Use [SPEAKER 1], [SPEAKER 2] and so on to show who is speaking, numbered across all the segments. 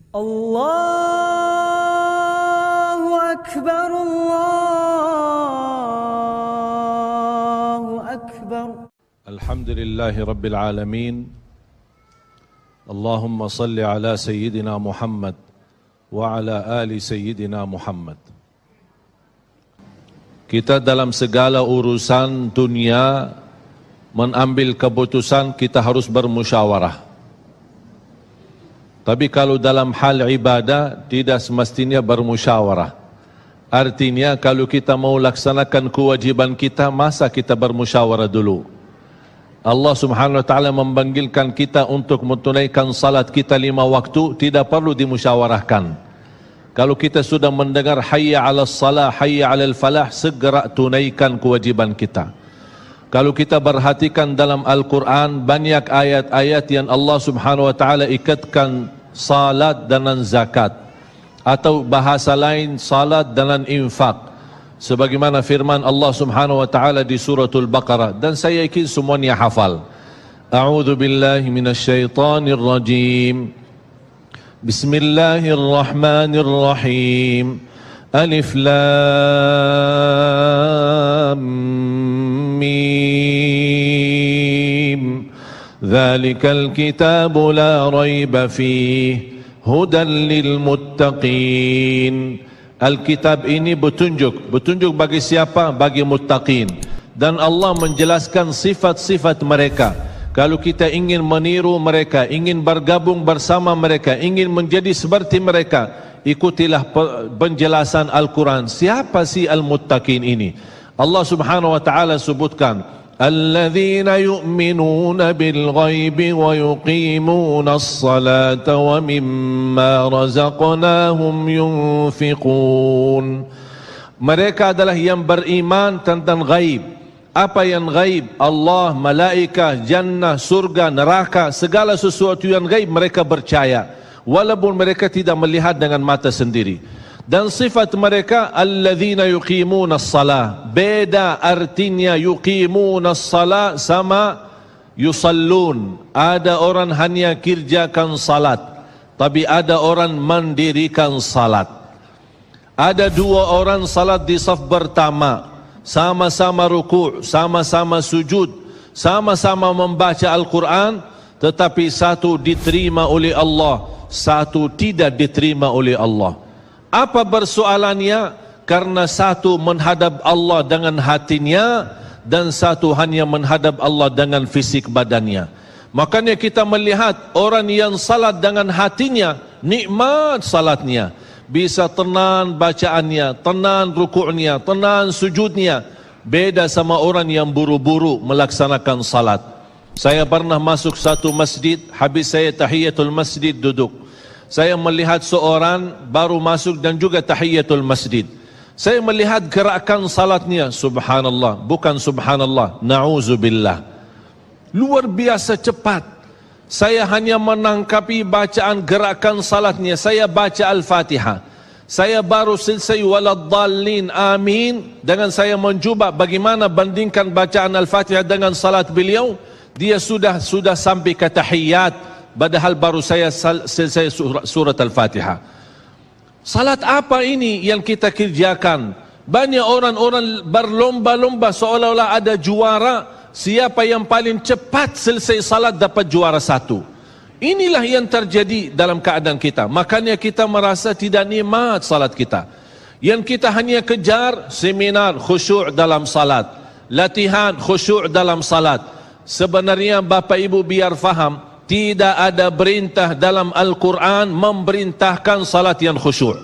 [SPEAKER 1] Allahu Akbar, Allahu Akbar.
[SPEAKER 2] Alhamdulillahi Rabbil Alamin. Allahumma salli ala Sayyidina Muhammad wa ala ali Sayyidina Muhammad. Kita dalam segala urusan dunia mengambil keputusan kita harus bermusyawarah. Tapi kalau dalam hal ibadah tidak semestinya bermusyawarah. Artinya kalau kita mau laksanakan kewajiban kita, masa kita bermusyawarah dulu? Allah Subhanahu wa taala memanggilkan kita untuk menunaikan salat kita 5 waktu, tidak perlu dimusyawarahkan. Kalau kita sudah mendengar hayya 'alas salah, hayya 'alal falah, segera tunaikan kewajiban kita. Kalau kita perhatikan dalam Al-Quran, banyak ayat-ayat yang Allah Subhanahu wa taala ikatkan salat dengan zakat, atau bahasa lain salat dengan infak, sebagaimana firman Allah Subhanahu wa taala di suratul Baqarah, dan saya yakin semuanya hafal. A'udzu billahi minasyaitonir rajim. Bismillahirrahmanirrahim. Alif lam mim. Dzalikal kitabu la raiba fihi hudan lil muttaqin. Alkitab ini petunjuk bagi siapa? Bagi muttaqin. Dan Allah menjelaskan sifat-sifat mereka. Kalau kita ingin meniru mereka, ingin bergabung bersama mereka, ingin menjadi seperti mereka, ikutilah penjelasan Al-Quran. Siapa sih al-muttaqin ini? Allah Subhanahu wa taala sebutkan, alladzina yu'minuna bil ghaibi wa yuqimuna as-salata wa mimma razaqnahum yunfiqun. Mereka adalah yang beriman tentang ghaib. Apa yang ghaib? Allah, malaikat, jannah, surga, neraka, segala sesuatu yang ghaib mereka percaya, walaupun mereka tidak melihat dengan mata sendiri. Dan sifat mereka alladzina yuqimuna as-salah. Beda artinya yuqimuna as-salah sama yusallun. Ada orang hanya kerjakan salat, tapi ada orang mendirikan salat. Ada 2 orang salat di saf pertama, sama-sama ruku', sama-sama sujud, sama-sama membaca Al-Quran, tetapi satu diterima oleh Allah, satu tidak diterima oleh Allah. Apa persoalannya? Karena satu menghadap Allah dengan hatinya, dan satu hanya menghadap Allah dengan fisik badannya. Makanya kita melihat orang yang salat dengan hatinya, nikmat salatnya, bisa tenang bacaannya, tenang rukuknya, tenang sujudnya. Beda sama orang yang buru-buru melaksanakan salat. Saya pernah masuk satu masjid, habis saya tahiyatul masjid duduk. Saya melihat seorang baru masuk dan juga tahiyatul masjid. Saya melihat gerakan salatnya, subhanallah, bukan subhanallah, na'udzubillah. Luar biasa cepat. Saya hanya menangkapi bacaan gerakan salatnya. Saya baca Al-Fatihah, saya baru selesai waladdallin amin, dengan saya mencuba bagaimana bandingkan bacaan Al-Fatihah dengan salat beliau, dia sudah sampai ke tahiyat, padahal baru saya selesai surat Al-Fatihah. Salat apa ini yang kita kerjakan? Banyak orang-orang berlomba-lomba seolah-olah ada juara. Siapa yang paling cepat selesai salat dapat juara 1. Inilah yang terjadi dalam keadaan kita. Makanya kita merasa tidak nikmat salat kita. Yang kita hanya kejar seminar khusyuk dalam salat, latihan khusyuk dalam salat. Sebenarnya Bapak Ibu biar faham, tidak ada perintah dalam Al-Quran memerintahkan salat yang khusyuk.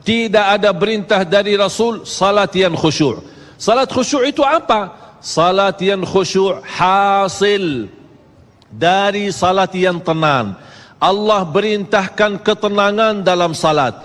[SPEAKER 2] Tidak ada perintah dari Rasul salat yang khusyuk. Salat khusyuk itu apa? Salat yang khusyuk hasil dari salat yang tenang. Allah perintahkan ketenangan dalam salat.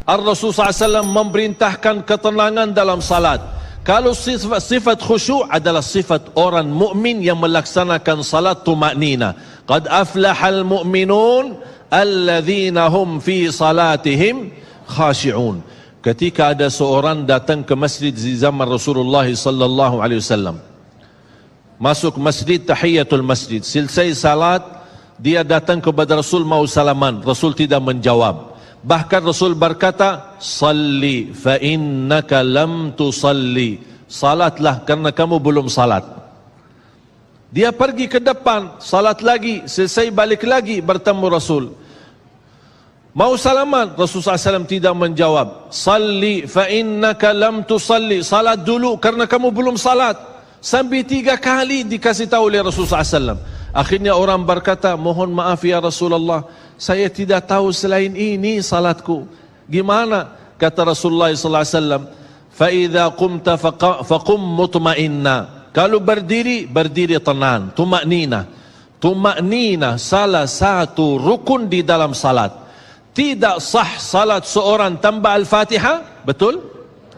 [SPEAKER 2] Ar-Rasul SAW memerintahkan ketenangan dalam salat. Kalau sifat khusyuk adalah sifat orang mukmin yang melaksanakan salat tumaknina. Qad aflahal mu'minun alladzina hum fi salatihim khashi'un. Ketika ada seorang datang ke masjid di zaman Rasulullah sallallahu alaihi wasallam, masuk masjid tahiyatul masjid, selesai salat dia datang kepada Rasul mau salaman, Rasul tidak menjawab. Bahkan Rasul berkata, salli fa innaka lam tusalli. Salatlah kerana kamu belum salat. Dia pergi ke depan, salat lagi, selesai balik lagi bertemu Rasul. Mau salaman, Rasulullah SAW tidak menjawab. Salli fa innaka lam tusalli. Salat dulu kerana kamu belum salat. Sampai 3 kali dikasih tahu oleh Rasulullah SAW. Akhirnya orang berkata, mohon maaf ya Rasulullah, saya tidak tahu selain ini salatku. Gimana? Kata Rasulullah SAW, fa idza qumta faqum mutma'inna. Kalau berdiri, berdiri tenang, tumaknina. Tumaknina salah satu rukun di dalam salat. Tidak sah salat seorang tanpa Al-Fatihah, betul?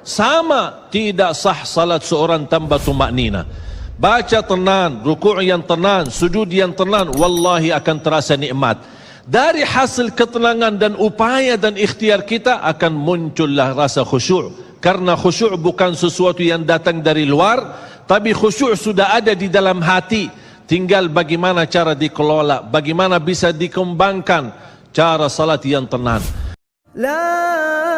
[SPEAKER 2] Sama tidak sah salat seorang tanpa tumaknina. Baca tenang, rukuk yang tenang, sujud yang tenang, wallahi akan terasa nikmat. Dari hasil ketenangan dan upaya dan ikhtiar kita akan muncullah rasa khusyuk. Karena khusyuk bukan sesuatu yang datang dari luar, tapi khusyuk sudah ada di dalam hati. Tinggal bagaimana cara dikelola, bagaimana bisa dikembangkan cara salat yang tenang.
[SPEAKER 1] لا